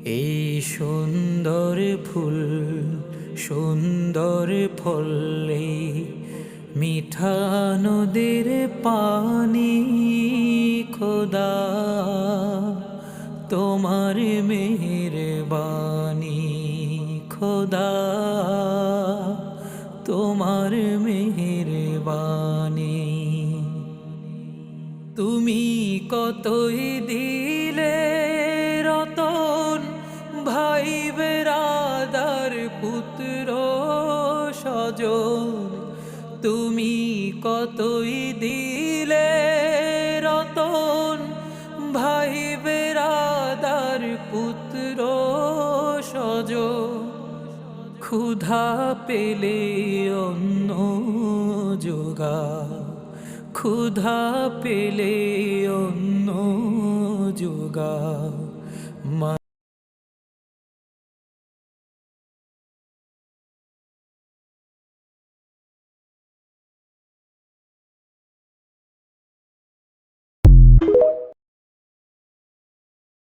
এই সুন্দর ফুল সুন্দর ফলে মিঠা নদীর পানি খোদা তোমার মেহেরবানি খোদা তোমার মেহেরবানি তুমি কতই দিলে রতন ভাই বেরাদার পুত্র স্বজন তুমি কতই দিলে রতন ভাই বেরাদার পুত্র স্বজন ক্ষুধা পেলে অন্ন যোগাও ক্ষুধা পেলে অন্ন যোগাও